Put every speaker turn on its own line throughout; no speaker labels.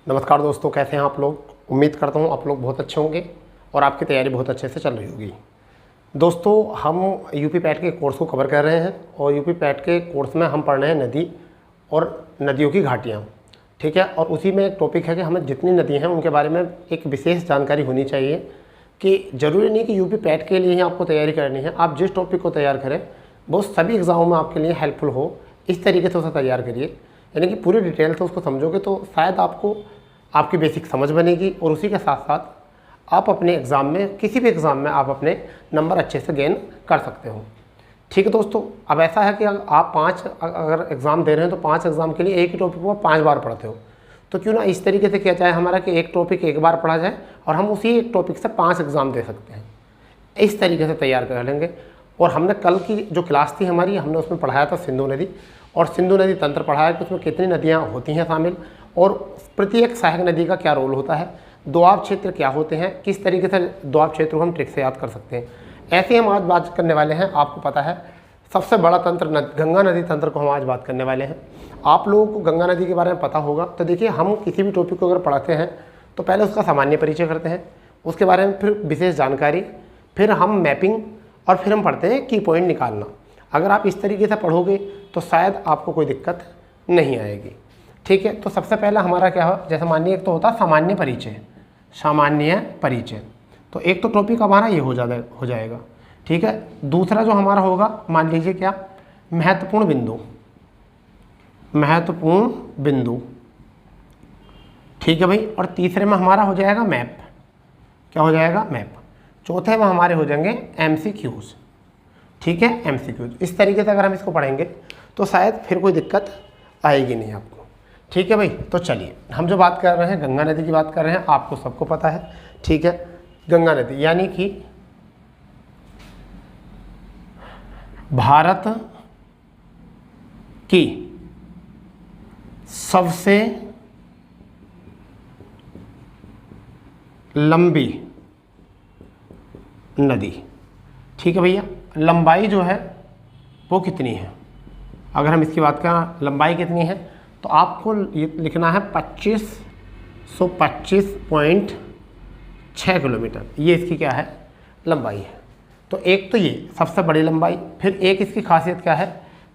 नमस्कार दोस्तों, कैसे हैं आप लोग। उम्मीद करता हूं आप लोग बहुत अच्छे होंगे और आपकी तैयारी बहुत अच्छे से चल रही होगी। दोस्तों, हम यूपी पैट के कोर्स को कवर कर रहे हैं और यूपी पैट के कोर्स में हम पढ़ रहे हैं नदी और नदियों की घाटियाँ, ठीक है। और उसी में एक टॉपिक है कि हमें जितनी नदी हैं उनके बारे में एक विशेष जानकारी होनी चाहिए कि ज़रूरी नहीं कि यूपी पैट के लिए ही आपको तैयारी करनी है। आप जिस टॉपिक को तैयार करें वो सभी एग्ज़ामों में आपके लिए हेल्पफुल हो, इस तरीके से उसे तैयार करिए, यानी कि पूरी डिटेल से उसको समझोगे तो शायद आपको आपकी बेसिक समझ बनेगी और उसी के साथ साथ आप अपने एग्ज़ाम में, किसी भी एग्ज़ाम में आप अपने नंबर अच्छे से गेन कर सकते हो। ठीक है दोस्तों, अब ऐसा है कि आप 5 अगर एग्ज़ाम दे रहे हैं तो 5 एग्ज़ाम के लिए एक ही टॉपिक को 5 बार पढ़ते हो, तो क्यों ना इस तरीके से किया जाए हमारा कि एक टॉपिक एक बार पढ़ा जाए और हम उसी एक टॉपिक से 5 एग्ज़ाम दे सकते हैं। इस तरीके से तैयार कर लेंगे। और हमने कल की जो क्लास थी हमारी, हमने उसमें पढ़ाया था सिंधु नदी और सिंधु नदी तंत्र पढ़ाया कि उसमें कितनी नदियाँ होती हैं शामिल और प्रत्येक सहायक नदी का क्या रोल होता है, दोआब क्षेत्र क्या होते हैं, किस तरीके से दोआब क्षेत्र को हम ट्रिक से याद कर सकते हैं। ऐसे हम आज बात करने वाले हैं। आपको पता है सबसे बड़ा तंत्र गंगा नदी तंत्र को हम आज बात करने वाले हैं। आप लोगों को गंगा नदी के बारे में पता होगा। तो देखिए, हम किसी भी टॉपिक को अगर पढ़ाते हैं तो पहले उसका सामान्य परिचय करते हैं, उसके बारे में फिर विशेष जानकारी, फिर हम मैपिंग और फिर हम पढ़ते हैं की पॉइंट निकालना। अगर आप इस तरीके से पढ़ोगे तो शायद आपको कोई दिक्कत नहीं आएगी। ठीक है, तो सबसे पहला हमारा क्या हो, जैसे मानिए एक तो होता है सामान्य परिचय, सामान्य परिचय। तो एक तो टॉपिक हमारा ये हो जाएगा। ठीक है, दूसरा जो हमारा होगा, मान लीजिए क्या, महत्वपूर्ण बिंदु, महत्वपूर्ण बिंदु। ठीक है भाई। और तीसरे में हमारा हो जाएगा मैप। क्या हो जाएगा? मैप। चौथे में हमारे हो जाएंगे MCQs। ठीक है, MCQs। इस तरीके से अगर हम इसको पढ़ेंगे तो शायद फिर कोई दिक्कत आएगी नहीं आपको। ठीक है भाई। तो चलिए, हम जो बात कर रहे हैं गंगा नदी की बात कर रहे हैं, आपको सबको पता है। ठीक है, गंगा नदी यानी कि भारत की सबसे लंबी नदी। ठीक है भैया, लंबाई जो है वो कितनी है, अगर हम इसकी बात करें लंबाई कितनी है तो आपको ये लिखना है 2525.6 किलोमीटर। ये इसकी क्या है? लंबाई है। तो एक तो ये सबसे बड़ी लंबाई, फिर एक इसकी खासियत क्या है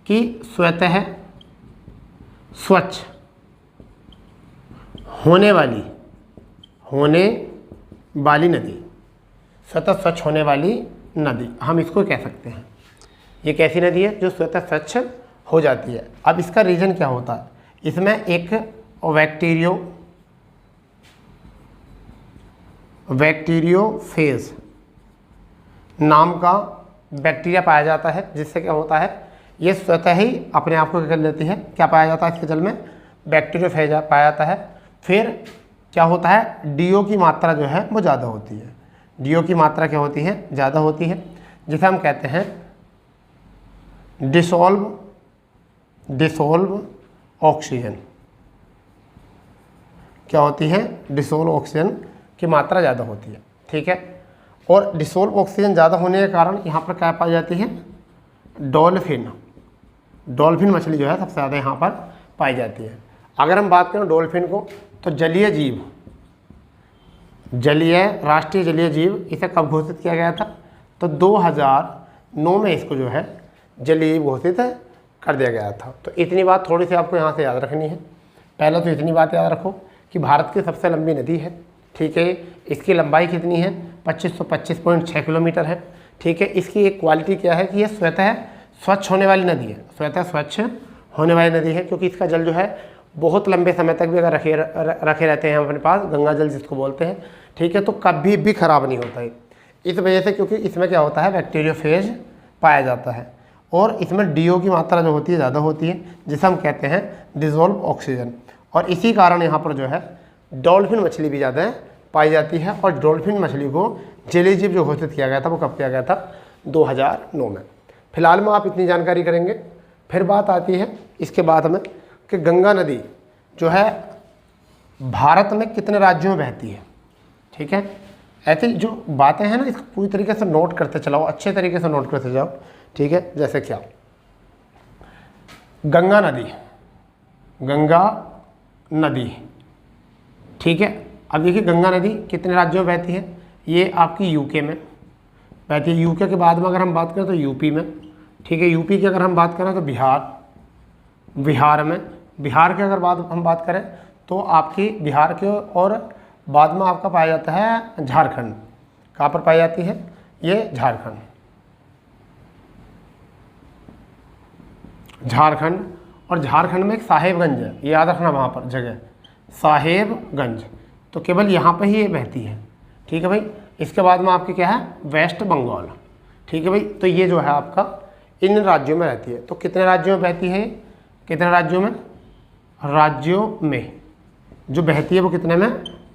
कि स्वतः स्वच्छ होने वाली नदी, स्वतः स्वच्छ होने वाली नदी हम इसको कह सकते हैं। ये कैसी नदी है? जो स्वतः स्वच्छ हो जाती है। अब इसका रीजन क्या होता है? इसमें एक बैक्टीरियोफेज नाम का बैक्टीरिया पाया जाता है, जिससे क्या होता है, ये स्वतः ही अपने आप को क्या कर लेती है। क्या पाया जाता है इसके जल में? बैक्टीरियोफेज पाया जाता है। फिर क्या होता है, DO की मात्रा जो है वो ज़्यादा होती है। DO की मात्रा क्या होती है? ज़्यादा होती है, जिसे हम कहते हैं डिसोल्व ऑक्सीजन। क्या होती है? डिसोल्व ऑक्सीजन की मात्रा ज़्यादा होती है। ठीक है, और डिसोल्व ऑक्सीजन ज़्यादा होने के कारण यहाँ पर क्या पाई जाती है? डॉल्फिन मछली जो है सबसे ज़्यादा यहाँ पर पाई जाती है। अगर हम बात करें डॉल्फिन को, तो राष्ट्रीय जलीय जीव इसे कब घोषित किया गया था? तो 2009 में इसको जो है जलीय घोषित कर दिया गया था। तो इतनी बात थोड़ी सी आपको यहाँ से याद रखनी है। पहले तो इतनी बात याद रखो कि भारत की सबसे लंबी नदी है। ठीक है, इसकी लंबाई कितनी है? 2525.6 किलोमीटर है। ठीक है, इसकी एक क्वालिटी क्या है कि ये स्वतः स्वच्छ होने वाली नदी है। स्वतः स्वच्छ होने वाली नदी है क्योंकि इसका जल जो है बहुत लंबे समय तक भी अगर रखे रहते हैं हम अपने पास, गंगा जल जिसको बोलते हैं, ठीक है, तो कभी भी ख़राब नहीं होता है। इस वजह से, क्योंकि इसमें क्या होता है, बैक्टीरियोफेज पाया जाता है और इसमें DO की मात्रा जो होती है ज़्यादा होती है, जिसे हम कहते हैं डिसॉल्व ऑक्सीजन। और इसी कारण यहाँ पर जो है डॉल्फिन मछली भी ज़्यादा पाई जाती है। और डॉल्फिन मछली को जलीय जीव जो घोषित किया गया था वो कब किया गया था? 2009 में। फिलहाल में आप इतनी जानकारी करेंगे। फिर बात आती है इसके बाद में कि गंगा नदी जो है भारत में कितने राज्यों में बहती है। ठीक है, ऐसी जो बातें हैं ना, इसको पूरी तरीके से नोट करते चलाओ, अच्छे तरीके से नोट करते जाओ। ठीक है, जैसे क्या, गंगा नदी ठीक है। अब देखिए गंगा नदी कितने राज्यों में बहती है, ये आपकी यूके में बहती है। यूके के बाद में अगर हम बात करें तो यूपी में, ठीक है। यूपी की अगर हम बात करें तो बिहार में, बिहार की अगर हम बात करें तो आपकी बिहार के और बाद में आपका पाया जाता है झारखंड। कहाँ पर पाई जाती है, ये झारखंड। और झारखंड में एक साहेबगंज है, ये याद रखना वहाँ पर जगह, साहेबगंज। तो केवल यहाँ पर ही ये बहती है, ठीक है भाई। इसके बाद में आपकी क्या है, वेस्ट बंगाल, ठीक है भाई। तो ये जो है आपका इन राज्यों में रहती है। तो कितने राज्यों में बहती है, कितने राज्यों में जो बहती है वो कितने में,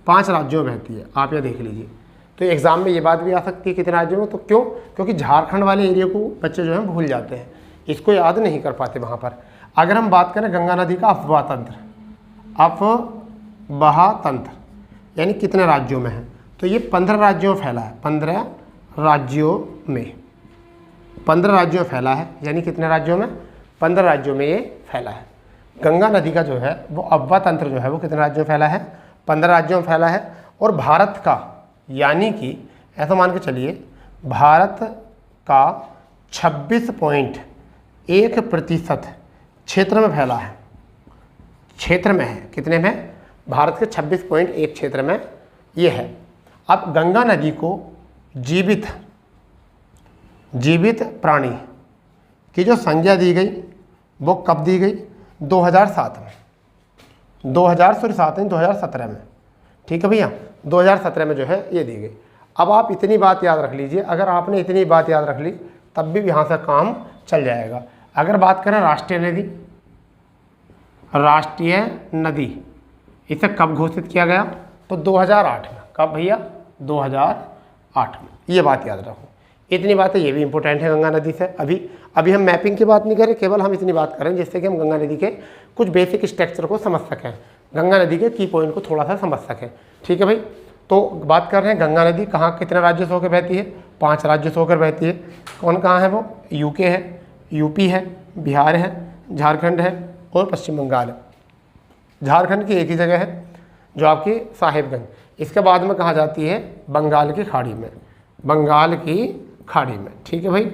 5 राज्यों में बहती है। आप यह देख लीजिए। तो एग्जाम में ये बात भी आ सकती है कितने राज्यों में, तो क्यों, क्योंकि झारखंड वाले एरिया को बच्चे जो हैं भूल जाते हैं, इसको याद नहीं कर पाते वहाँ पर। अगर हम बात करें गंगा नदी का अफवाह तंत्र यानी कितने राज्यों में है, तो ये 15 राज्यों में फैला है। 15 राज्यों में फैला है, यानी कितने राज्यों में, 15 राज्यों में ये फैला है। गंगा नदी का जो है वो अफवाह तंत्र जो है वो कितने राज्यों में फैला है, 15 राज्यों में फैला है। और भारत का, यानी कि ऐसा मान के चलिए भारत का 26.1% क्षेत्र में फैला है, क्षेत्र में है, कितने में, भारत के 26.1 क्षेत्र में ये है। अब गंगा नदी को जीवित प्राणी की जो संज्ञा दी गई वो कब दी गई, 2017 में, ठीक है भैया, 2017 में जो है ये दी गई। अब आप इतनी बात याद रख लीजिए, अगर आपने इतनी बात याद रख ली तब भी यहाँ से काम चल जाएगा। अगर बात करें राष्ट्रीय नदी, इसे कब घोषित किया गया, तो 2008 में। कब भैया, 2008 में। ये बात याद रखो, इतनी बातें ये भी इंपॉर्टेंट है गंगा नदी से। अभी हम मैपिंग की बात नहीं करें, केवल हम इतनी बात करें जिससे कि हम गंगा नदी के कुछ बेसिक स्ट्रक्चर को समझ सकें, गंगा नदी के की पॉइंट को थोड़ा सा समझ सकें, ठीक है भाई। तो बात कर रहे हैं गंगा नदी कहाँ कितने राज्यों से होकर बहती है, 5 राज्यों से होकर बहती है। कौन कहाँ है वो, यूके है, यूपी है, बिहार है, झारखंड है और पश्चिम बंगाल है। झारखंड की एक ही जगह है जो आपकी साहेबगंज। इसके बाद में कहाँ जाती है, बंगाल की खाड़ी में, ठीक है भाई।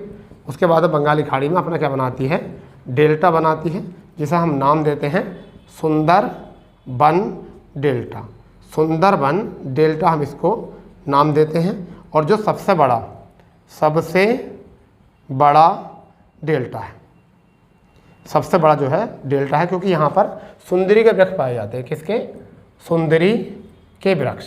उसके बाद बंगाली खाड़ी में अपना क्या बनाती है, डेल्टा बनाती है, जिसे हम नाम देते हैं सुंदरबन डेल्टा हम इसको नाम देते हैं। और जो सबसे बड़ा डेल्टा है, सबसे बड़ा जो है डेल्टा है, क्योंकि यहाँ पर सुंदरी के वृक्ष पाए जाते हैं। किसके, सुंदरी के वृक्ष,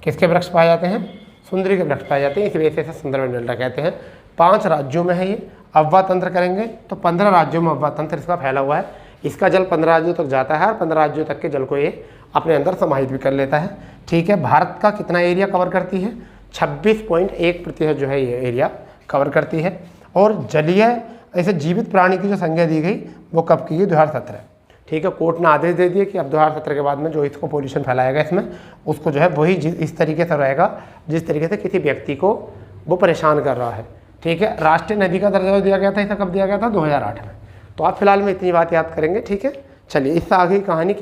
किसके वृक्ष पाए जाते हैं, सुंदरी के वृक्ष पाए जाते हैं, इस वजह से सुंदरबन डेल्टा कहते हैं। 5 राज्यों में है ये। अफवाह तंत्र करेंगे तो 15 राज्यों में अफवाह तंत्र इसका फैला हुआ है। इसका जल 15 राज्यों तक जाता है और 15 राज्यों तक के जल को ये अपने अंदर समाहित भी कर लेता है, ठीक है। भारत का कितना एरिया कवर करती है, 26.1% जो है ये एरिया कवर करती है। और जलीय ऐसे जीवित प्राणी की जो संज्ञा दी गई वो कब की गई, 2017, ठीक है। कोर्ट ने आदेश दे दिए कि अब 2017 के बाद में जो इसको पोल्यूशन फैलाएगा इसमें, उसको जो है वही इस तरीके से रहेगा जिस तरीके से किसी व्यक्ति को वो परेशान कर रहा है, ठीक है। राष्ट्रीय नदी का दर्जा दिया गया था, इसे कब दिया गया था, 2008 में। तो आप फिलहाल में इतनी बात याद करेंगे, ठीक है। चलिए इससे आगे कहानी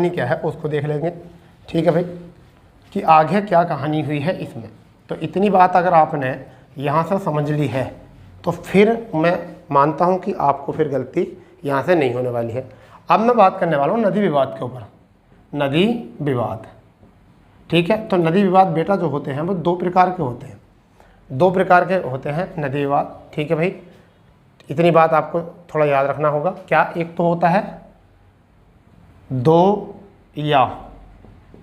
क्या है, उसको देख लेंगे, ठीक है भाई, कि आगे क्या कहानी हुई है इसमें। तो इतनी बात अगर आपने यहाँ से समझ ली है तो फिर मैं मानता हूँ कि आपको फिर गलती यहाँ से नहीं होने वाली है। अब मैं बात करने वाला हूँ नदी विवाद के ऊपर, नदी विवाद, ठीक है। तो नदी विवाद बेटा जो होते हैं वो 2 प्रकार के होते हैं, 2 प्रकार के होते हैं नदी विवाद, ठीक है भाई। इतनी बात आपको थोड़ा याद रखना होगा। क्या, एक तो होता है 2 या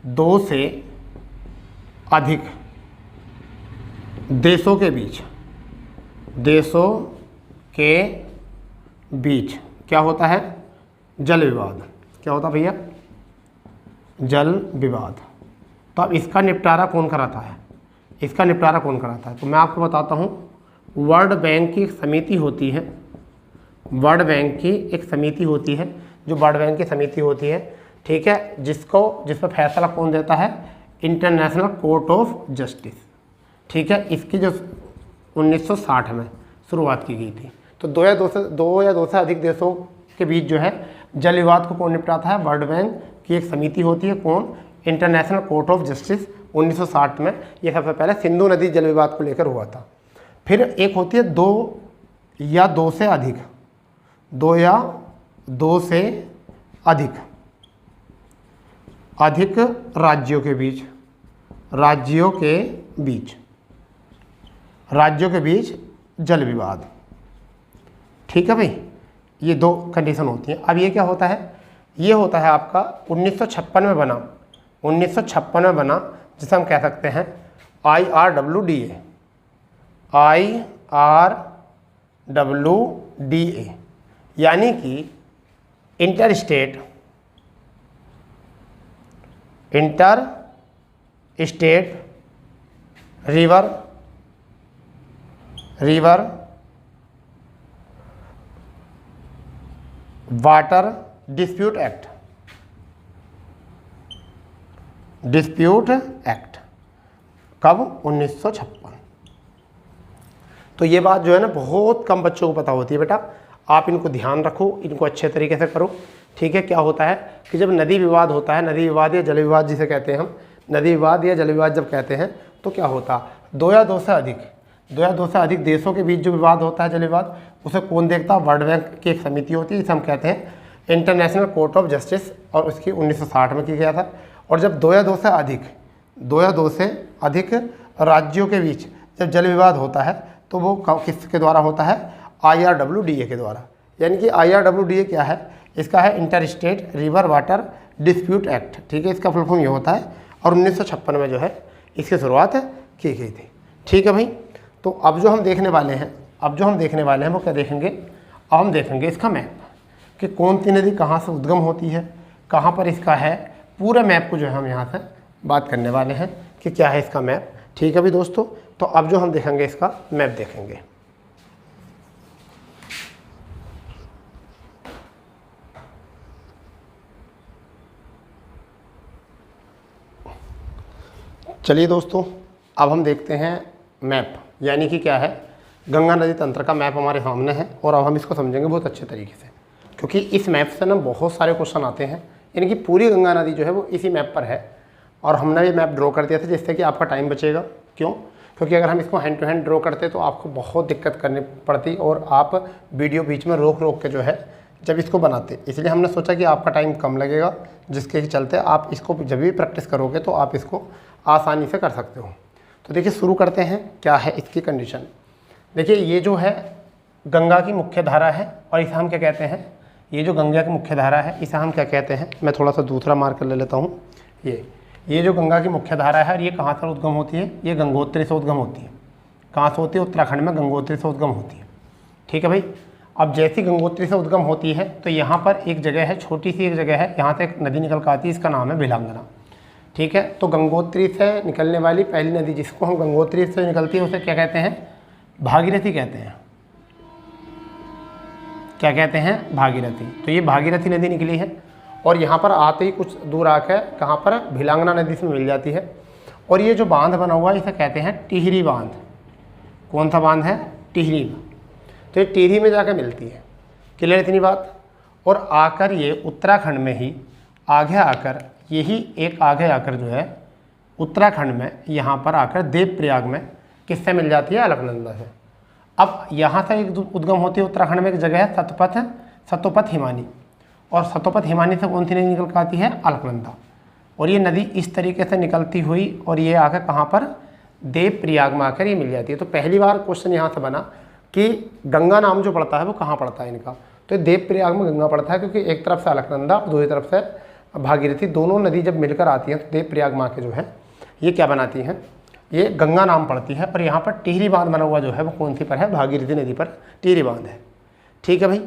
2 से अधिक देशों के बीच क्या होता है, जल विवाद। क्या होता भैया, जल विवाद। तो अब इसका निपटारा कौन कराता है, तो मैं आपको बताता हूँ। वर्ल्ड बैंक की एक समिति होती है, जो वर्ल्ड बैंक की समिति होती है, ठीक है, जिस पर फैसला कौन देता है, इंटरनेशनल कोर्ट ऑफ जस्टिस, ठीक है। इसकी जो 1960 में शुरुआत की गई थी। तो 2 या 2 से अधिक देशों के बीच जो है जल विवाद को कौन निपटाता है? वर्ल्ड बैंक की एक समिति होती है, कौन? इंटरनेशनल कोर्ट ऑफ जस्टिस 1960 में। ये सबसे पहले सिंधु नदी जल विवाद को लेकर हुआ था। फिर एक होती है दो या दो से अधिक, दो या दो से अधिक राज्यों के बीच, राज्यों के बीच जल विवाद। ठीक है भाई, ये दो कंडीशन होती हैं। अब ये क्या होता है? ये होता है आपका 1956 में बना, 1956 में बना, जिसे हम कह सकते हैं IRWDA, यानी कि inter state river water dispute act. कब? 1956। तो ये बात जो है ना बहुत कम बच्चों को पता होती है बेटा, आप इनको ध्यान रखो, इनको अच्छे तरीके से करो। ठीक है, क्या होता है कि जब नदी विवाद होता है, नदी विवाद या जल विवाद जिसे कहते हैं हम, नदी विवाद या जल विवाद जब कहते हैं तो क्या होता? दो या दो से अधिक देशों के बीच जो विवाद होता है, जल विवाद, उसे कौन देखता? वर्ल्ड बैंक की एक समिति होती है, जिसे हम कहते हैं इंटरनेशनल कोर्ट ऑफ जस्टिस, और उसकी 1960 में की गया था। और जब दो या दो से अधिक राज्यों के बीच जब जल विवाद होता है तो वो किसके द्वारा होता है? IRWDA के द्वारा। यानी कि IRWDA क्या है? इसका है inter state river water dispute act. ठीक है, इसका फुल फॉर्म ये होता है, और 1956 में जो है इसकी शुरुआत की गई थी। ठीक है भाई, तो अब जो हम देखने वाले हैं वो क्या देखेंगे? अब हम देखेंगे इसका मैप कि कौन सी नदी कहाँ से उद्गम होती है, कहाँ पर इसका है, पूरे मैप को जो है हम यहाँ से बात करने वाले हैं कि क्या है इसका मैप। ठीक है भाई दोस्तों, तो अब जो हम देखेंगे इसका मैप देखेंगे। चलिए दोस्तों, अब हम देखते हैं मैप, यानी कि क्या है? गंगा नदी तंत्र का मैप हमारे सामने है, और अब हम इसको समझेंगे बहुत अच्छे तरीके से, क्योंकि इस मैप से ना बहुत सारे क्वेश्चन आते हैं। यानी कि पूरी गंगा नदी जो है वो इसी मैप पर है, और हमने ये मैप ड्रॉ कर दिया था जिससे कि आपका टाइम बचेगा। क्यों? क्योंकि अगर हम इसको हैंड टू हैंड ड्रॉ करते तो आपको बहुत दिक्कत करनी पड़ती, और आप वीडियो बीच में रोक के जो है जब इसको बनाते, इसलिए हमने सोचा कि आपका टाइम कम लगेगा, जिसके चलते आप इसको जब भी प्रैक्टिस करोगे तो आप इसको आसानी से कर सकते हो। तो देखिए शुरू करते हैं, क्या है इसकी कंडीशन। देखिए ये जो है गंगा की मुख्य धारा है, और इसे हम क्या कहते हैं? ये जो गंगा की मुख्य धारा है इसे हम क्या कहते हैं? मैं थोड़ा सा दूसरा मार्कर ले लेता हूँ। ये जो गंगा की मुख्य धारा है, और ये कहाँ से उद्गम होती है? ये गंगोत्री से उद्गम होती है। कहाँ से होती है? उत्तराखंड में गंगोत्री से उद्गम होती है। ठीक है भाई, अब जैसी गंगोत्री से उद्गम होती है तो यहाँ पर एक जगह है, छोटी सी एक जगह है, यहाँ से एक नदी निकल कर आती है, इसका नाम है भिलांगना। ठीक है, तो गंगोत्री से निकलने वाली पहली नदी जिसको हम गंगोत्री से निकलती है उसे क्या कहते हैं? भागीरथी कहते हैं। क्या कहते हैं? भागीरथी। तो ये भागीरथी नदी निकली है, और यहाँ पर आते ही कुछ दूर आकर कहाँ पर? भिलांगना नदी से मिल जाती है। और ये जो बांध बना हुआ है इसे कहते हैं टिहरी बांध। कौन सा बांध है? टिहरी। तो ये टिहरी में जाकर मिलती है। क्लियर इतनी बात? और आकर ये उत्तराखंड में ही आगे आकर, यही एक आगे आकर जो है उत्तराखंड में यहाँ पर आकर देवप्रयाग में किससे मिल जाती है? अलकनंदा से। अब यहाँ से एक उद्गम होती है उत्तराखंड में, एक जगह है सतोपथ हिमानी, और सतोपथ हिमानी से कौन सी नदी निकल कर आती है? अलकनंदा। और ये नदी इस तरीके से निकलती हुई और ये आकर कहाँ पर? देवप्रयाग में आकर ये मिल जाती है। तो पहली बार क्वेश्चन यहाँ से बना कि गंगा नाम जो पड़ता है वो कहाँ पड़ता है इनका? तो देवप्रयाग में गंगा पड़ता है, क्योंकि एक तरफ से अलकनंदा और दूसरी तरफ से भागीरथी, दोनों नदी जब मिलकर आती हैं तो देवप्रयाग में आके जो है ये क्या बनाती हैं? ये गंगा नाम पड़ती है। और यहाँ पर टिहरी बांध बना हुआ जो है वो कौन सी पर है? भागीरथी नदी पर टिहरी बांध है। ठीक है भाई,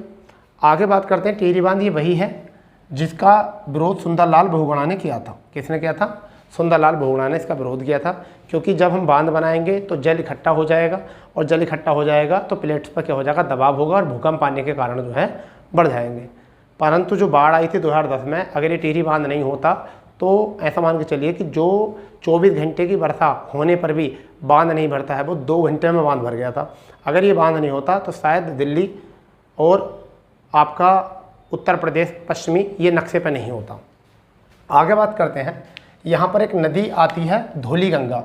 आगे बात करते हैं। टिहरी बांध ये वही है जिसका विरोध सुंदरलाल बहुगुणा ने किया था। किसने किया था? सुंदरलाल बहुगुणा ने इसका विरोध किया था, क्योंकि जब हम बांध बनाएंगे तो जल इकट्ठा हो जाएगा, और जल इकट्ठा हो जाएगा तो प्लेट्स पर क्या हो जाएगा? दबाव होगा, और भूकंप आने के कारण जो है बढ़ जाएंगे। परंतु जो बाढ़ आई थी 2010 में, अगर ये टिहरी बांध नहीं होता तो ऐसा मान के चलिए कि जो 24 घंटे की वर्षा होने पर भी बांध नहीं भरता है, वो 2 घंटे में बांध भर गया था। अगर ये बांध नहीं होता तो शायद दिल्ली और आपका उत्तर प्रदेश पश्चिमी, ये नक्शे पे नहीं होता। आगे बात करते हैं, यहाँ पर एक नदी आती है धौली गंगा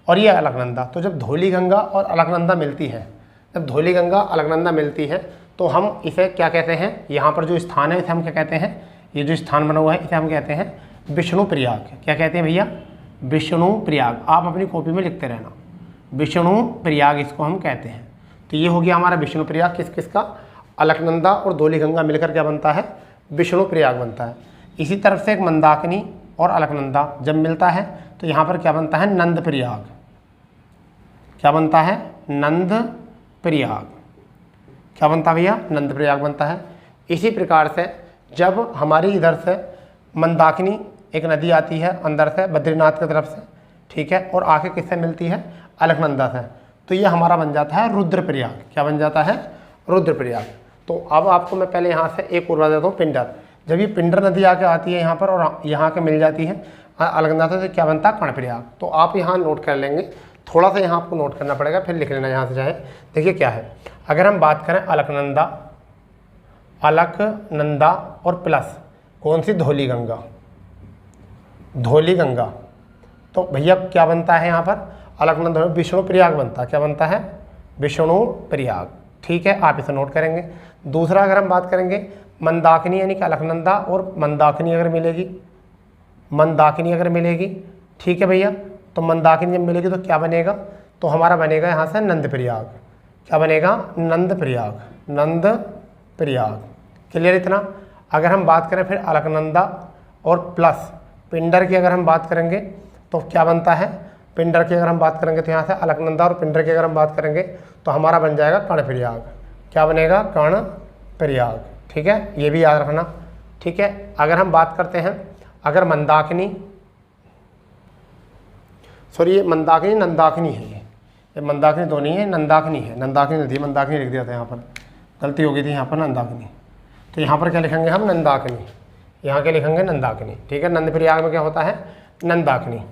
और ये अलकनंदा। तो जब धौली गंगा और अलकनंदा मिलती है, जब धौली गंगा अलकनंदा मिलती है तो हम इसे क्या कहते हैं, यहाँ पर जो स्थान है इसे हम क्या कहते हैं, ये जो स्थान बना हुआ है इसे हम कहते हैं विष्णु प्रयाग। क्या कहते हैं भैया, विष्णु प्रयाग। आप अपनी कॉपी में लिखते रहना, विष्णु प्रयाग इसको हम कहते हैं। तो ये हो गया हमारा विष्णु प्रयाग, किस किस का, अलकनंदा और धौली गंगा मिलकर क्या बनता है, विष्णु प्रयाग बनता है। इसी तरफ से एक मंदाकिनी और अलकनंदा जब मिलता है तो यहाँ पर क्या बनता है, नंद प्रयाग। क्या बनता है, नंद प्रयाग। क्या बनता है भैया, नंद प्रयाग बनता है। इसी प्रकार से जब हमारी इधर से मंदाकिनी एक नदी आती है अंदर से बद्रीनाथ की तरफ से, ठीक है, और आके किससे मिलती है, अलकनंदा से, तो ये हमारा बन जाता है रुद्रप्रयाग। क्या बन जाता है, रुद्रप्रयाग। तो अब आपको मैं पहले यहाँ से एक और बता देता हूँ, पिंडर। जब ये पिंडर नदी आके आती है यहाँ पर और यहाँ के मिल जाती है अलकनंदा से, क्या बनता है, कर्णप्रयाग। तो आप यहाँ नोट कर लेंगे, थोड़ा सा यहाँ आपको नोट करना पड़ेगा, फिर लिख लेना यहाँ से चाहे। देखिए क्या है, अगर हम बात करें अलकनंदा, अलकनंदा और प्लस कौन सी, धौली गंगा, धौली गंगा, तो भैया क्या बनता है यहाँ पर, अलकनंदा विष्णु प्रयाग बनता है। क्या बनता है, विष्णु प्रयाग। ठीक है, आप इसे नोट करेंगे। दूसरा अगर हम बात करेंगे मंदाकिनी, यानी कि अलकनंदा और मंदाकिनी अगर मिलेगी, मंदाकिनी अगर मिलेगी, ठीक है भैया, तो मंदाकिनी जब मिलेगी तो क्या बनेगा, तो हमारा बनेगा यहाँ से नंद प्रयाग। क्या बनेगा, नंद प्रयाग, नंद प्रयाग। क्लियर इतना। अगर हम बात करें फिर अलकनंदा और प्लस पिंडर की अगर हम बात करेंगे तो क्या बनता है, पिंडर की अगर हम बात करेंगे तो यहाँ से अलकनंदा और पिंडर की अगर हम बात करेंगे तो हमारा बन जाएगा कर्णप्रयाग। क्या बनेगा, कर्णप्रयाग। ठीक है, ये भी याद रखना। ठीक है, अगर हम बात करते हैं, अगर मंदाकिनी, सॉरी ये मंदाकिनी नंदाकिनी है, ये मंदाकिनी तो नहीं है, नंदाकिनी है, नंदाकिनी नदी, मंदाकिनी लिख दिया था यहाँ पर, गलती हो गई थी यहाँ पर, नंदाकिनी। तो यहाँ पर क्या लिखेंगे हम, नंदाकिनी, यहाँ के लिखेंगे नंदाकिनी। ठीक है, नंद प्रयाग में क्या होता है, नंदाकिनी।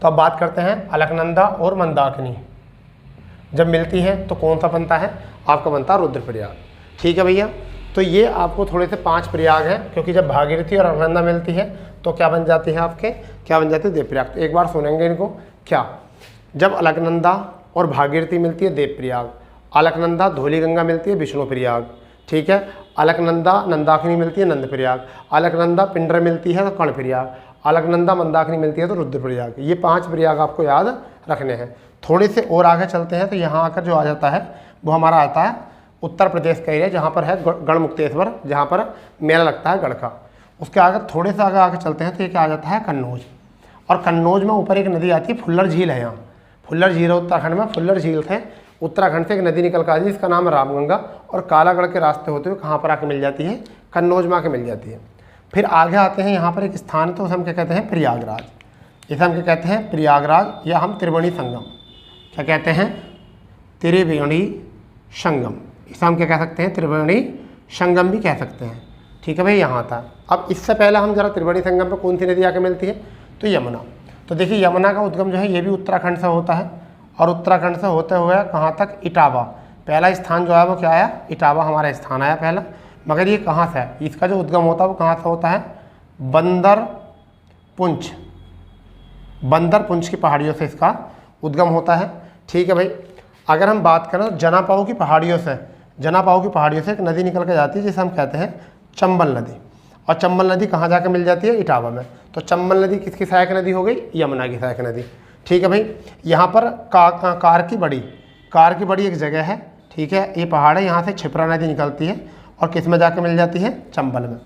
तो अब बात करते हैं अलकनंदा और मंदाकिनी जब मिलती है तो कौन सा बनता है, आपका बनता है रुद्रप्रयाग। ठीक है भैया, तो ये आपको थोड़े से 5 प्रयाग हैं, क्योंकि जब भागीरथी और अलकनंदा मिलती है तो क्या बन जाती है आपके, क्या बन जाती है, देवप्रयाग। तो एक बार सुनेंगे इनको, क्या, जब अलकनंदा और भागीरथी मिलती है देवप्रयाग, अलकनंदा धौली गंगा मिलती है विष्णु प्रयाग, ठीक है, अलकनंदा नंदाकिनी मिलती है नंद प्रयाग, अलकनंदा पिंडर मिलती है तो कर्णप्रयाग, अलकनंदा मंदाकिनी मिलती है तो रुद्रप्रयाग। ये 5 प्रयाग आपको याद रखने हैं। थोड़े से और आगे चलते हैं तो यहाँ आकर जो आ जाता है वो हमारा आता है उत्तर प्रदेश का एरिया, जहाँ पर है गढ़मुक्तेश्वर, जहाँ पर मेला लगता है गढ़ का। उसके आगे थोड़े से आगे चलते हैं तो ये क्या आ जाता है, कन्नौज। और कन्नौज में ऊपर एक नदी आती है, फुल्लर झील है यहाँ, फुल्लर झील है उत्तराखंड में, फुल्लर झील थे उत्तराखंड से एक नदी निकल कर आती है जिसका नाम है रामगंगा, और कालागढ़ के रास्ते होते हुए कहाँ पर आके मिल जाती है, कन्नौज में आके मिल जाती है। फिर आगे आते हैं, यहाँ पर एक स्थान तो उसे हम क्या कहते हैं, प्रयागराज। इसे हम क्या कहते हैं, प्रयागराज, या हम त्रिवेणी संगम, क्या कहते हैं, त्रिवेणी संगम, इसे हम क्या कह सकते हैं, त्रिवेणी संगम भी कह सकते हैं। ठीक है भाई, यहाँ था। अब इससे पहले हम जरा त्रिवेणी संगम पर कौन सी नदी आके मिलती है, तो यमुना। तो देखिए यमुना का उद्गम जो है ये भी उत्तराखंड से होता है, और उत्तराखंड से होते हुए कहाँ तक, इटावा। पहला स्थान जो है वो क्या आया, इटावा हमारा स्थान आया पहला। मगर ये कहाँ से है, इसका जो उद्गम होता है वो कहाँ से होता है, बंदरपुंछ, बंदरपुंछ की पहाड़ियों से इसका उद्गम होता है। ठीक है भाई, अगर हम बात करें तो जनापाऊ की पहाड़ियों से, जनापाऊ की पहाड़ियों से एक नदी निकल के जाती है जिसे हम कहते हैं चंबल नदी। और चंबल नदी कहाँ जाके मिल जाती है, इटावा में। तो चंबल नदी किसकी सहायक नदी हो गई, यमुना की सहायक नदी। ठीक है भाई, यहाँ पर कार की बड़ी एक जगह है, ठीक है, ये पहाड़ है, यहाँ से क्षिप्रा नदी निकलती है और किस में जाके मिल जाती है, चंबल में।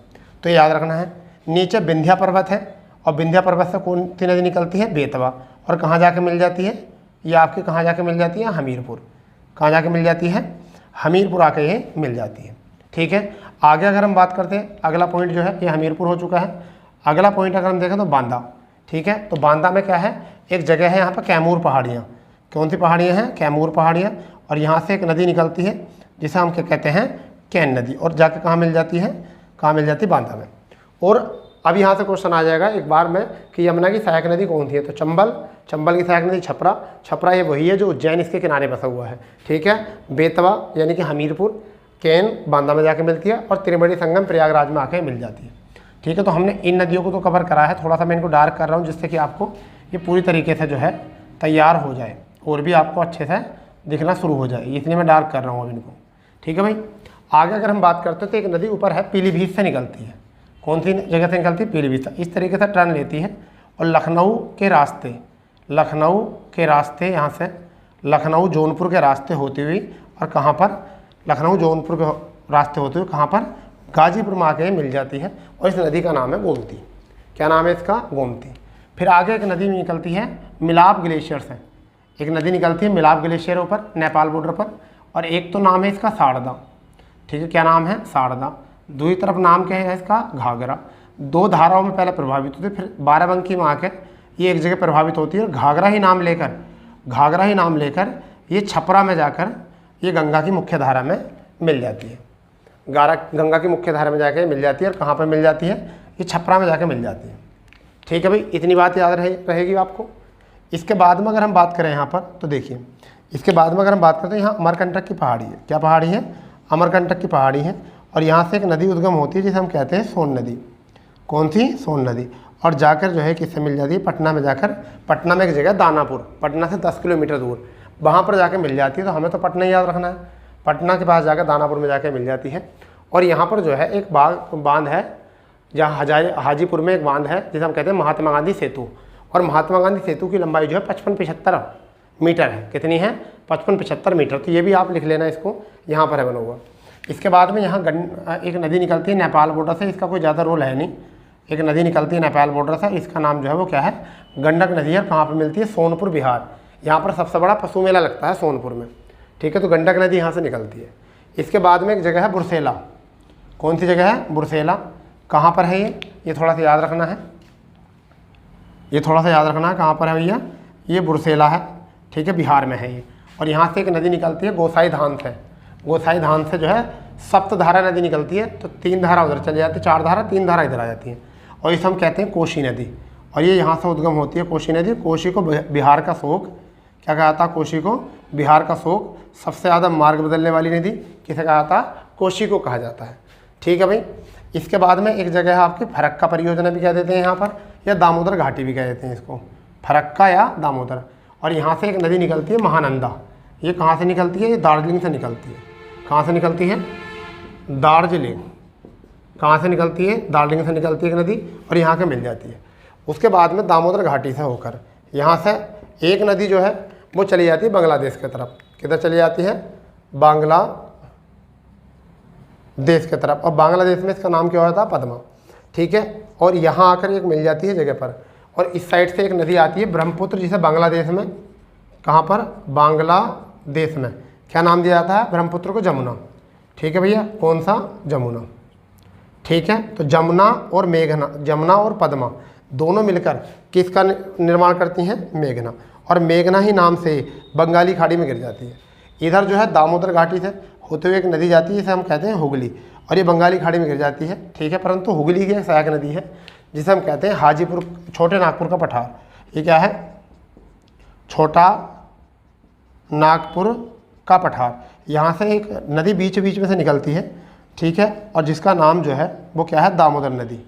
तो याद रखना है। नीचे विंध्या पर्वत है, और विंध्या पर्वत से कौन सी नदी निकलती है, बेतवा, और कहाँ जाके मिल जाती है, ये आपकी कहाँ जाके मिल जाती है, हमीरपुर। कहाँ जाके मिल जाती है, हमीरपुर आके ये मिल जाती है। ठीक है, आगे अगर हम बात करते हैं, अगला पॉइंट जो है ये हमीरपुर हो चुका है। अगला पॉइंट अगर हम देखें तो बांदा। ठीक है, तो बांदा में क्या है, एक जगह है यहाँ पर कैमूर पहाड़ियाँ। कौन सी पहाड़ियाँ हैं, कैमूर पहाड़ियाँ। और यहाँ से एक नदी निकलती है जिसे हम क्या कहते हैं, कैन नदी, और जाके कहाँ मिल जाती है, कहाँ मिल जाती है, बांदा में। और अब यहाँ से क्वेश्चन आ जाएगा एक बार में कि यमुना की सहायक नदी कौन सी है, तो चंबल, चंबल की सहायक नदी छपरा, छपरा ये वही है जो उज्जैन इसके किनारे बसा हुआ है। ठीक है, बेतवा यानी कि हमीरपुर, केन बांदा में जाके मिलती है और त्रिवेणी संगम प्रयागराज में आके मिल जाती है। ठीक है, तो हमने इन नदियों को तो कवर करा है। थोड़ा सा मैं इनको डार्क कर रहा हूँ जिससे कि आपको ये पूरी तरीके से जो है तैयार हो जाए और भी आपको अच्छे से दिखना शुरू हो जाए, इसलिए मैं डार्क कर रहा हूँ अब इनको। ठीक है भाई, आगे अगर हम बात करते हैं तो एक नदी ऊपर है, पीलीभीत से निकलती है। कौन सी जगह से निकलती है? पीलीभीत से। इस तरीके से टर्न लेती है और लखनऊ के रास्ते यहाँ से लखनऊ जौनपुर के रास्ते होती हुई और कहाँ पर? लखनऊ जौनपुर के रास्ते होते हुए कहाँ पर? गाजीपुर में आके मिल जाती है और इस नदी का नाम है गोमती। क्या नाम है इसका? गोमती। फिर आगे एक नदी निकलती है मिलाप ग्लेशियर से, एक नदी निकलती है मिलाप ग्लेशियर ऊपर नेपाल बॉर्डर पर, और एक तो नाम है इसका शारदा। ठीक है, क्या नाम है? शारदा। दूसरी तरफ नाम क्या है इसका? घाघरा। दो धाराओं में पहले प्रभावित होती है, फिर बाराबंकी में आकर ये एक जगह प्रभावित होती है और घाघरा ही नाम लेकर ये छपरा में जाकर ये गंगा की मुख्य धारा में मिल जाती है। गंगा की मुख्य धारा में जाकर मिल जाती है और कहाँ पर मिल जाती है? ये छपरा में जाकर मिल जाती है। ठीक है भाई, इतनी बात याद रहेगी आपको। इसके बाद में अगर हम बात करें यहाँ पर तो देखिए, इसके बाद में अगर हम बात करते हैं यहाँ अमरकंटक की पहाड़ी है। क्या पहाड़ी है? अमरकंटक की पहाड़ी है और यहाँ से एक नदी उद्गम होती है जिसे हम कहते हैं सोन नदी। कौन सी? सोन नदी। और जाकर जो है किससे मिल जाती है? पटना में जाकर, पटना में एक जगह दानापुर, पटना से 10 किलोमीटर दूर, वहाँ पर जाकर मिल जाती है। तो हमें तो पटना ही याद रखना है, पटना के पास जाकर दानापुर में जाकर मिल जाती है। और यहाँ पर जो है एक बांध है, जहाँ हाजीपुर में एक बांध है जिसे हम कहते हैं महात्मा गांधी सेतु। और महात्मा गांधी सेतु की लंबाई जो है 55-75 मीटर है। कितनी है? 55-75 मीटर। तो ये भी आप लिख लेना, इसको यहाँ पर है बना हुआ। इसके बाद में यहाँ एक नदी निकलती है नेपाल बॉर्डर से, इसका कोई ज़्यादा रोल है नहीं। एक नदी निकलती है नेपाल बॉर्डर से, इसका नाम जो है वो क्या है? गंडक नदी है। कहाँ पर मिलती है? सोनपुर, बिहार। यहाँ पर सबसे बड़ा पशु मेला लगता है सोनपुर में। ठीक है, तो गंडक नदी यहाँ से निकलती है। इसके बाद में एक जगह है बुरसेला। कौन सी जगह है? बुरसेला। कहाँ पर है ये थोड़ा सा याद रखना है, कहाँ पर है भैया? ये बुरसेला है। ठीक है, बिहार में है ये। और यहाँ से एक नदी निकलती है गोसाई धाम से। गोसाई धाम से जो है सप्तधारा नदी निकलती है, तो 3 धारा उधर चली जाती है, 4 धारा, 3 धारा इधर आ जाती हैं और इसे हम कहते हैं कोशी नदी। और ये यहाँ से उद्गम होती है कोशी नदी। कोशी को बिहार का शोक क्या कहा था? कोशी को बिहार का शोक, सबसे ज़्यादा मार्ग बदलने वाली नदी किसे कहा था? कोशी को कहा जाता है। ठीक है भाई, इसके बाद में एक जगह है आपकी फरक्का परियोजना भी कह देते हैं यहाँ पर, या दामोदर घाटी भी कह देते हैं इसको, फरक्का या दामोदर। और यहाँ से एक नदी निकलती है महानंदा। ये कहाँ से निकलती है? ये दार्जिलिंग से निकलती है। कहाँ से निकलती है? दार्जिलिंग। कहाँ से निकलती है? दार्जिलिंग से निकलती है एक नदी और यहाँ के मिल जाती है। उसके बाद में दामोदर घाटी से होकर यहाँ से एक नदी जो है वो चली जाती है बांग्लादेश की तरफ। किधर चली जाती है? बांग्लादेश की तरफ। और बांग्लादेश में इसका नाम क्या होता है? पद्मा। ठीक है, और यहाँ आकर एक मिल जाती है जगह पर। और इस साइड से एक नदी आती है ब्रह्मपुत्र, जिसे बांग्लादेश में, कहाँ पर? बांग्लादेश में क्या नाम दिया जाता है? ब्रह्मपुत्र को जमुना। ठीक है भैया, कौन सा? जमुना। ठीक है, तो जमुना और मेघना, जमुना और पद्मा दोनों मिलकर किसका निर्माण करती हैं? मेघना। और मेघना ही नाम से बंगाली खाड़ी में गिर जाती है। इधर जो है दामोदर घाटी से होते हुए एक नदी जाती है जिसे हम कहते हैं हुगली, और ये बंगाली खाड़ी में गिर जाती है। ठीक है, परंतु हुगली की एक सहायक नदी है जिसे हम कहते हैं हाजीपुर, छोटे नागपुर का पठार। ये क्या है? छोटा नागपुर का पठार। यहाँ से एक नदी बीच बीच में से निकलती है। ठीक है, और जिसका नाम जो है वो क्या है? दामोदर नदी।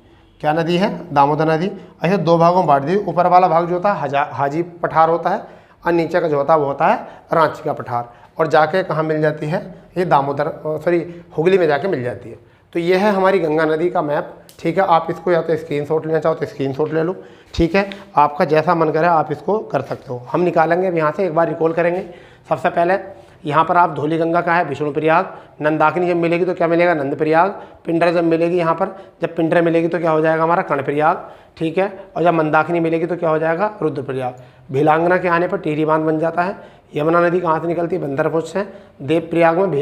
क्या नदी है? दामोदर नदी। ऐसे 2 भागों में बांट दी। ऊपर वाला भाग जो होता है हाजी पठार होता है और नीचे का जो होता है वो होता है रांची का पठार। और जाके कहाँ मिल जाती है? ये हुगली में जाके मिल जाती है। तो ये है हमारी गंगा नदी का मैप। ठीक है, आप इसको या तो स्क्रीनशॉट लेना चाहो तो स्क्रीनशॉट ले लो। ठीक है, आपका जैसा मन करे आप इसको कर सकते हो। हम निकालेंगे अब यहाँ से, एक बार रिकॉल करेंगे। सबसे पहले यहाँ पर आप धौली गंगा का है विष्णुप्रयाग, नंदाकिनी जब मिलेगी तो क्या मिलेगा? नंदप्रयाग। पिंडर जब मिलेगी यहाँ पर, जब पिंडर मिलेगी तो क्या हो जाएगा हमारा? कर्णप्रयाग। ठीक है, और जब मंदाकिनी मिलेगी तो क्या हो जाएगा? रुद्रप्रयाग। भीलांगना के आने पर टिहरी बांध बन जाता है। यमुना नदी कहाँ से निकलती है? बंदरपुर से। देवप्रयाग में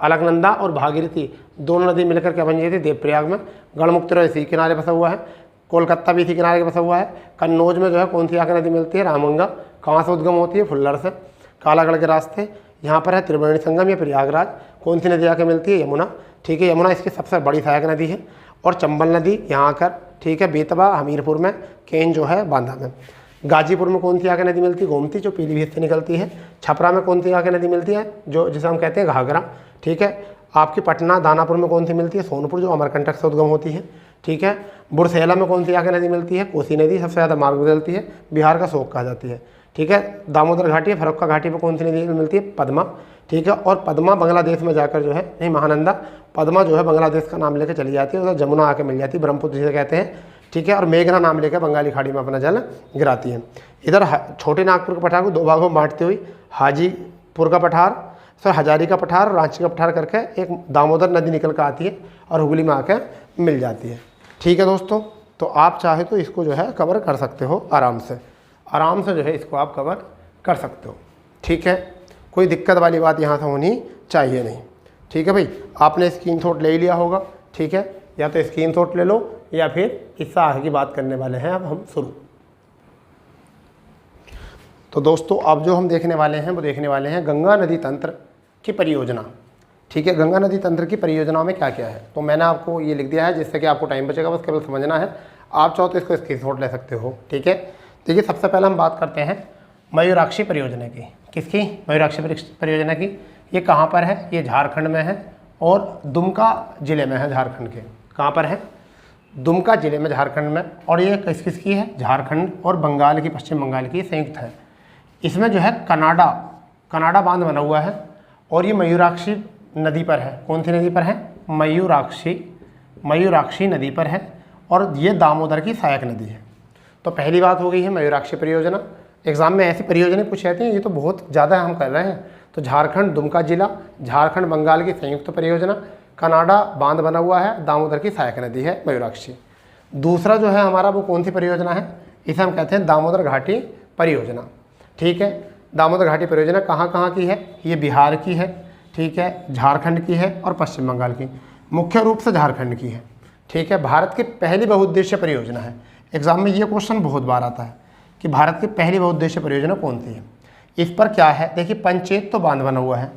अलकनंदा और भागीरथी दोनों नदी मिलकर क्या बन जाती है? देवप्रयाग में। गढ़मुक्तेश्वर इसी किनारे बसा हुआ है। कोलकाता भी इसी किनारे बसा हुआ है। कन्नौज में जो है कौन सी आकर नदी मिलती है? रामगंगा। कहाँ से उद्गम होती है? फुल्लर से, कालागढ़ के रास्ते। यहाँ पर है त्रिवेणी संगम या प्रयागराज। कौन सी नदी आकर मिलती है? यमुना। ठीक है, यमुना इसकी सबसे बड़ी सहायक नदी है। और चंबल नदी यहाँ आकर, ठीक है, बेतवा हमीरपुर में, केन जो है बांदा में। गाजीपुर में कौन सी आगे नदी मिलती है? गोमती, जो पीलीभीत से निकलती है। छपरा में कौन सी आगे नदी मिलती है? जो जिसे हम कहते हैं घाघरा, ठीक है। आपकी पटना दानापुर में कौन सी मिलती है? सोनपुर, जो अमरकंटक से उद्गम होती है, ठीक है। बुरसेला में कौन सी आगे नदी मिलती है? कोसी नदी, सबसे ज़्यादा मार्ग बदलती है, बिहार का शोक कहा जाती है, ठीक है। दामोदर घाटी, फरक्का घाटी पर कौन सी नदी मिलती है? पद्मा, ठीक है। और पद्मा बांग्लादेश में जाकर जो है, नहीं महानंदा, पद्मा जो है बांग्लादेश का नाम लेकर चली जाती है, उधर जमुना आके मिल जाती है, ब्रह्मपुत्र जिसे कहते हैं, ठीक है। और मेघना नाम लेकर बंगाली खाड़ी में अपना जल गिराती है। इधर छोटे नागपुर के पठार को दो भागों में बांटते हुए हाजीपुर का पठार, हजारी का पठार और रांची का पठार करके एक दामोदर नदी निकल कर आती है और हुगली में आकर मिल जाती है, ठीक है दोस्तों। तो आप चाहे तो इसको जो है कवर कर सकते हो आराम से जो है इसको आप कवर कर सकते हो, ठीक है। कोई दिक्कत वाली बात यहाँ से होनी चाहिए नहीं, ठीक है भाई। आपने स्क्रीनशॉट ले लिया होगा, ठीक है। या तो स्क्रीनशॉट ले लो या फिर इससे आगे की बात करने वाले हैं अब हम शुरू। तो दोस्तों अब जो हम देखने वाले हैं वो देखने वाले हैं गंगा नदी तंत्र की परियोजना, ठीक है। गंगा नदी तंत्र की परियोजनाओं में क्या क्या है, तो मैंने आपको ये लिख दिया है जिससे कि आपको टाइम बचेगा, बस केवल समझना है। आप चाहो तो इसको स्क्रीनशॉट ले सकते हो, ठीक है। देखिए सबसे पहले हम बात करते हैं मयूराक्षी परियोजना की। किसकी? मयूराक्षी परियोजना की। ये कहाँ पर है? ये झारखंड में है और दुमका जिले में है, झारखंड के। कहाँ पर है? दुमका जिले में, झारखंड में। और ये किसकी है? झारखंड और बंगाल की, पश्चिम बंगाल की संयुक्त है। इसमें जो है कनाडा बांध बना हुआ है और ये मयूराक्षी नदी पर है। कौन सी नदी पर है? मयूराक्षी नदी पर है और ये दामोदर की सहायक नदी है। तो पहली बात हो गई है मयूराक्षी परियोजना। एग्जाम में ऐसी परियोजनाएं पूछ जाती हैं, ये तो बहुत ज़्यादा हम कर रहे हैं। तो झारखंड दुमका जिला, झारखंड बंगाल की संयुक्त परियोजना, कनाडा बांध बना हुआ है, दामोदर की सहायक नदी है मयूराक्षी। दूसरा जो है हमारा वो कौन सी परियोजना है? इसे हम कहते हैं दामोदर घाटी परियोजना, ठीक है। दामोदर घाटी परियोजना कहाँ की है? ये बिहार की है, ठीक है, झारखंड की है और पश्चिम बंगाल की। मुख्य रूप से झारखंड की है, ठीक है। भारत की पहली बहुउद्देश्य परियोजना है। एग्जाम में ये क्वेश्चन बहुत बार आता है कि भारत की पहली बहुउद्देश्य परियोजना कौन सी है। इस पर क्या है? देखिए पंचेत तो बांध बना हुआ है,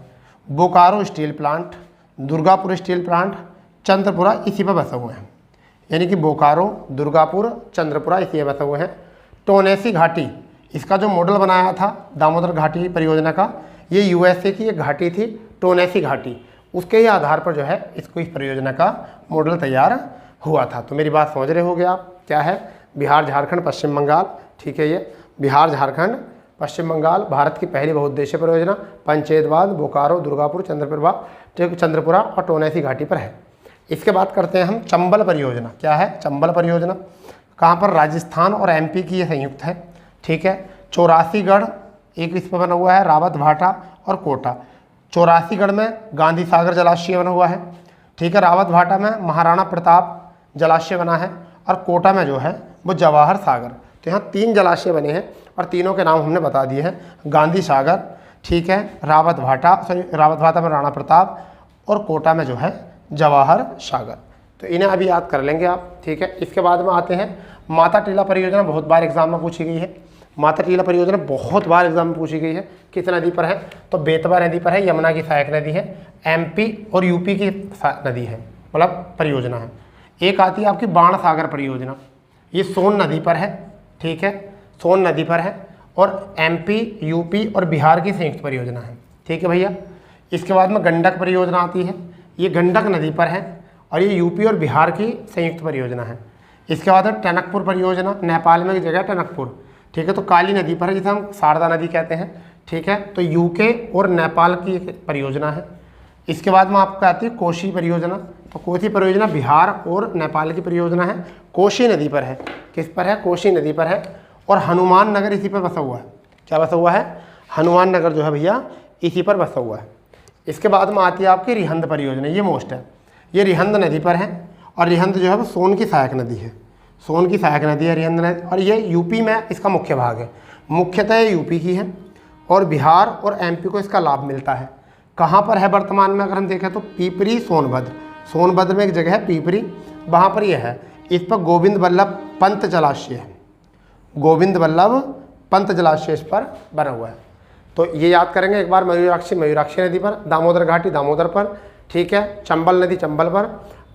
Bokaro steel plant, Durgapur steel plant, Chandrapura इसी पर बसे हुए हैं। यानी कि बोकारो, दुर्गापुर, चंद्रपुरा इसी पर बसे हुए हैं। टोनेसी घाटी, इसका जो मॉडल बनाया था दामोदर घाटी परियोजना का, ये यूएसए की एक घाटी थी, टोनेसी घाटी, उसके ही आधार पर जो है इस परियोजना का मॉडल तैयार हुआ था। तो मेरी बात समझ रहे होगे आप, क्या है? बिहार, झारखंड, पश्चिम बंगाल, ठीक है। ये बिहार, झारखंड, पश्चिम बंगाल, भारत की पहली बहुउद्देश्य परियोजना, पंचेत बांध, बोकारो, दुर्गापुर, चंद्रपुरा और टोनेसी घाटी पर है। इसके बाद करते हैं हम चंबल परियोजना। क्या है चंबल परियोजना? कहाँ पर? राजस्थान और एमपी की ये संयुक्त है, ठीक है। 84गढ़ एक इस पर बना हुआ है, रावत भाटा और कोटा। 84गढ़ में गांधी सागर जलाशय बना हुआ है, ठीक है। रावत भाटा में महाराणा प्रताप जलाशय बना है और कोटा में जो है वो जवाहर सागर। तो यहाँ 3 जलाशय बने हैं और तीनों के नाम हमने बता दिए हैं। गांधी सागर, ठीक है, रावत भाटा में राणा प्रताप और कोटा में जो है जवाहर सागर। तो इन्हें अभी याद कर लेंगे आप, ठीक है। इसके बाद में आते हैं माता टीला परियोजना। बहुत बार एग्जाम में पूछी गई है। माता टीला परियोजना बहुत बार एग्जाम में पूछी गई है। किस नदी पर है? तो बेतवा नदी पर है, यमुना की सहायक नदी है, एमपी और यूपी की नदी है, मतलब परियोजना है। एक आती है आपकी बाण सागर परियोजना, ये सोन नदी पर है, ठीक है, सोन नदी पर है और एमपी, यूपी और बिहार की संयुक्त परियोजना है, ठीक है भैया। इसके बाद में गंडक परियोजना आती है, ये गंडक नदी पर है और ये यूपी और बिहार की संयुक्त परियोजना है। इसके बाद है टनकपुर परियोजना, नेपाल में एक जगह टनकपुर, ठीक है। तो काली नदी पर है, जिसे हम शारदा नदी कहते हैं, ठीक है। तो यूके और नेपाल की एक परियोजना है। इसके बाद में आपको आती है कोशी परियोजना। तो कोशी परियोजना बिहार और नेपाल की परियोजना है, कोशी नदी पर है। किस पर है? कोशी नदी पर है। और हनुमान नगर इसी पर बसा हुआ है। क्या बसा हुआ है? हनुमान नगर जो है भैया इसी पर बसा हुआ है। इसके बाद में आती है आपकी रिहंद परियोजना, ये मोस्ट है, ये रिहंद नदी पर है और रिहंद जो है वो सोन की सहायक नदी है, सोन की सहायक नदी है रिहंद नदी। और ये यूपी में इसका मुख्य भाग है, मुख्यतः यूपी की है और बिहार और एमपी को इसका लाभ मिलता है। कहाँ पर है वर्तमान में? अगर हम देखें तो पीपरी, सोनभद्र, सोनभद्र में एक जगह है पीपरी, वहाँ पर यह है। इस पर गोविंद वल्लभ पंत जलाशय है, गोविंद वल्लभ पंत जलाशय इस पर बना हुआ है। तो ये याद करेंगे एक बार। मयूराक्षी नदी पर, दामोदर घाटी दामोदर पर, ठीक है, चंबल नदी चंबल पर,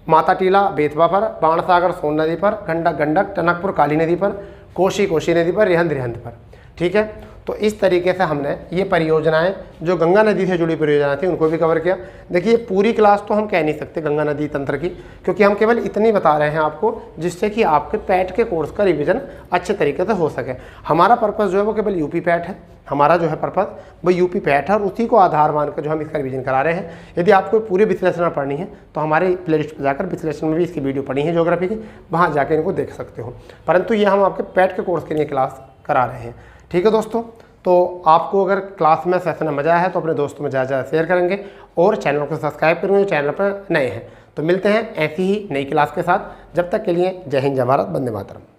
माता टीला बेतवा पर, बाण सागर सोन नदी पर, गंडक टनकपुर काली नदी पर, कोशी कोशी नदी पर, रिहंद रिहंद पर। ठीक है, तो इस तरीके से हमने ये परियोजनाएं जो गंगा नदी से जुड़ी परियोजनाएं थी उनको भी कवर किया। देखिए पूरी क्लास तो हम कह नहीं सकते गंगा नदी तंत्र की, क्योंकि हम केवल इतनी बता रहे हैं आपको जिससे कि आपके पैट के कोर्स का रिवीजन अच्छे तरीके से हो सके। हमारा पर्पस जो है वो केवल यूपी पैट है, हमारा जो है पर्पस वो यूपी पैट है और उसी को आधार मानकर जो हम इसका रिवीजन करा रहे हैं। यदि आपको पूरी विश्लेषण पढ़नी है तो हमारे प्लेलिस्ट पर जाकर विश्लेषण में भी इसकी वीडियो पढ़ी है ज्योग्राफी की, वहाँ जाकर इनको देख सकते हो। परंतु ये हम आपके पैट के कोर्स के लिए क्लास करा रहे हैं। ठीक है दोस्तों, तो आपको अगर क्लास में सेशन में मज़ा आया है तो अपने दोस्तों में ज़्यादा शेयर करेंगे और चैनल को सब्सक्राइब करेंगे जो चैनल पर नए हैं। तो मिलते हैं ऐसी ही नई क्लास के साथ, जब तक के लिए जय हिंद जय भारत, वंदे मातरम।